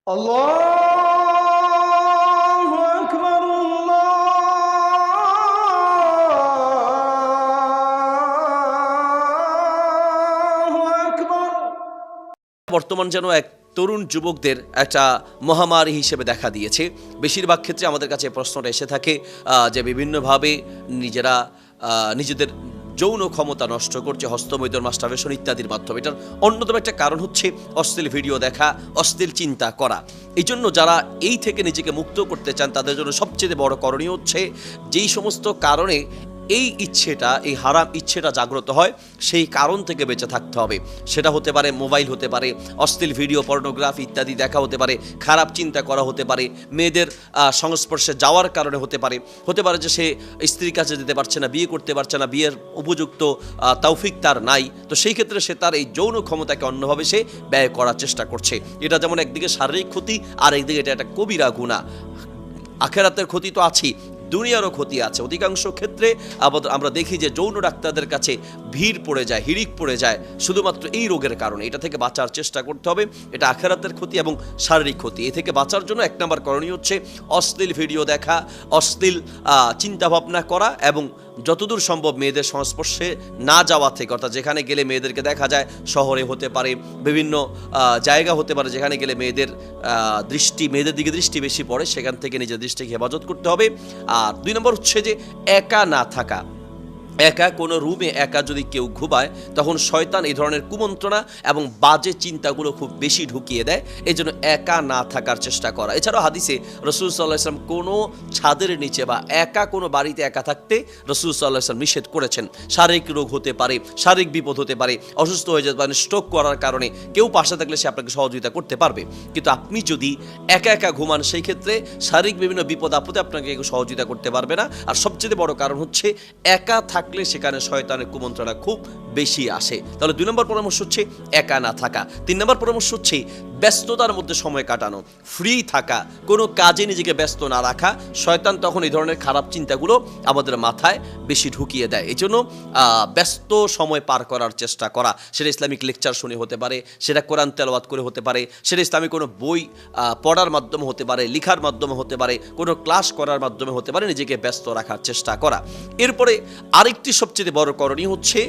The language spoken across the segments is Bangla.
আল্লাহু আকবার, আল্লাহু আকবার। বর্তমান যেন এক তরুণ যুবকদের একটা মহামারী হিসেবে দেখা দিয়েছে। বেশিরভাগ ক্ষেত্রে আমাদের কাছে প্রশ্নটা এসে থাকে যে বিভিন্নভাবে নিজেরা নিজেদের যৌন ক্ষমতা নষ্ট করছে হস্তমৈথুন, মাস্টারবেশন ইত্যাদির মাধ্যমে। এটার অন্যতম একটা কারণ হচ্ছে অশ্লীল ভিডিও দেখা, অশ্লীল চিন্তা করা। এই জন্য যারা এই থেকে নিজেকে মুক্ত করতে চান তাদের জন্য সবচেয়ে বড় করণীয় হচ্ছে যেই সমস্ত কারণে এই ইচ্ছেটা, এই হারাম ইচ্ছেটা জাগ্রত হয়, সেই কারণ থেকে বেঁচে থাকতে হবে। সেটা হতে পারে মোবাইল, হতে পারে অশ্লীল ভিডিও, পর্নোগ্রাফি ইত্যাদি দেখা, হতে পারে খারাপ চিন্তা করা, হতে পারে মেয়েদের সংস্পর্শে যাওয়ার কারণে, হতে পারে যে সে স্ত্রীর কাছে যেতে পারছে না, বিয়ে করতে পারছে না, বিয়ের উপযুক্ত তৌফিক তার নাই। তো সেই ক্ষেত্রে সে তার এই যৌন ক্ষমতাকে অন্যভাবে সে ব্যয় করার চেষ্টা করছে। এটা যেমন একদিকে শারীরিক ক্ষতি, আর একদিকে এটা একটা কবিরা গুনাহ। আখেরাতের ক্ষতি তো আছেই, দুনিয়ারও ক্ষতি আছে। অধিকাংশ ক্ষেত্রে আমরা দেখি যে যৌন ডাক্তারদের কাছে ভিড় পড়ে যায়, হিড়িক পড়ে যায় শুধুমাত্র এই রোগের কারণে। এটা থেকে বাঁচার চেষ্টা করতে হবে। এটা আখেরাতের ক্ষতি এবং শারীরিক ক্ষতি। এ থেকে বাঁচার জন্য এক নম্বর করণীয় হচ্ছে অশ্লীল ভিডিও দেখা, অশ্লীল চিন্তাভাবনা করা এবং যতদূর সম্ভব মেয়েদের সংস্পর্শে না যাওয়া থেকে, অর্থাৎ যেখানে গেলে মেয়েদেরকে দেখা যায়, শহরে হতে পারে, বিভিন্ন জায়গা হতে পারে যেখানে গেলে মেয়েদের দিকে দৃষ্টি বেশি পড়ে, সেখান থেকে নিজের দৃষ্টিকে হেফাজত করতে হবে। আর 2 নম্বর হচ্ছে যে একা না থাকা। একা কোনো রুমে একা যদি কেউ ঘুমায়, তখন শয়তান এই ধরনের কুমন্ত্রণা এবং বাজে চিন্তাগুলো খুব বেশি ঢুকিয়ে দেয়। এই জন্য একা না থাকার চেষ্টা করা। এছাড়াও হাদিসে রাসূল সাল্লাল্লাহু আলাইহি ওয়াসাল্লাম কোনো ছাদের নিচে বা একা কোনো বাড়িতে একা থাকতে রাসূল সাল্লাল্লাহু আলাইহি ওয়াসাল্লাম নিষেধ করেছেন। শারীরিক রোগ হতে পারে, শারীরিক বিপদ হতে পারে, অসুস্থ হয়ে যেতে পারে, স্ট্রোক করার কারণে কেউ পাশে থাকলে সে আপনাকে সহযোগিতা করতে পারবে। কিন্তু আপনি যদি একা একা ঘুমান, সেই ক্ষেত্রে শারীরিক বিভিন্ন বিপদ আপদে আপনাকে কেউ সহযোগিতা করতে পারবে না। আর সবচেয়ে বড় কারণ হচ্ছে একা থাকলে সেখানে শয়তানের কুমন্ত্রণা খুব বেশি আসে। তাহলে 2 নম্বর পরামর্শ হচ্ছে একা না থাকা। 3 নম্বর পরামর্শ হচ্ছে ব্যস্ততার মধ্যে সময় কাটানো, ফ্রি থাকা, কোনো কাজে নিজেকে ব্যস্ত না রাখা। শয়তান তখন এই ধরনের খারাপ চিন্তাগুলো আমাদের মাথায় বেশি ঢুকিয়ে দেয়। এই জন্য ব্যস্ত সময় পার করার চেষ্টা করা। সেটা ইসলামিক লেকচার শুনে হতে পারে, সেটা কোরআন তেলাওয়াত করে হতে পারে, সেটা ইসলামিক কোনো বই পড়ার মাধ্যমে হতে পারে, লেখার মাধ্যমে হতে পারে, কোনো ক্লাস করার মাধ্যমে হতে পারে। নিজেকে ব্যস্ত রাখার চেষ্টা করা। এরপরে আরেকটি সবচেয়ে বড় করণীয় হচ্ছে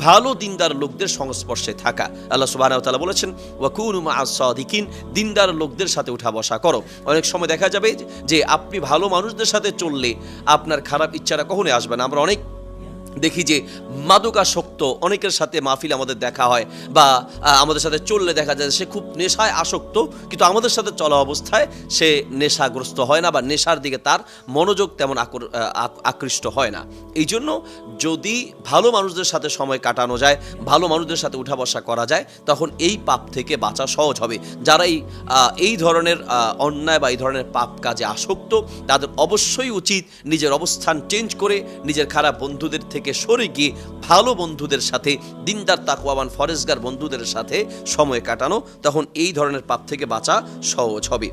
ভালো দিনদার লোকদের সংস্পর্শে থাকা। আল্লাহ সুবহানাহু ওয়া তাআলা বলেছেন, ওয়াকুনু মা'আস সাদিকিন, দিনদার লোকদের সাথে উঠা বসা করো। অনেক সময় দেখা যাবে যে আপনি ভালো মানুষদের সাথে চললে আপনার খারাপ ইচ্ছাটা কখনোই আসবে না। আমরা অনেক দেখি যে মাদকাসক্ত অনেকের সাথে মাহফিল আমাদের দেখা হয়, বা আমাদের সাথে চললে দেখা যায় সে খুব নেশায় আসক্ত, কিন্তু আমাদের সাথে চলা অবস্থায় সে নেশাগ্রস্ত হয় না, বা নেশার দিকে তার মনোযোগ তেমন আকৃষ্ট হয় না। এই জন্য যদি ভালো মানুষদের সাথে সময় কাটানো যায়, ভালো মানুষদের সাথে উঠা বসা করা যায়, তখন এই পাপ থেকে বাঁচা সহজ হবে। যারা এই ধরনের অন্যায় বা এই ধরনের পাপ কাজে আসক্ত, তাদের অবশ্যই উচিত নিজের অবস্থান চেঞ্জ করে নিজের খারাপ বন্ধুদের থেকে সরে গিয়ে ভালো বন্ধুদের সাথে, দিনদার তাকওয়াবান ফরেজগার বন্ধুদের সাথে সময় কাটানো। তখন এই ধরনের পাপ থেকে বাঁচা সহজ হবে।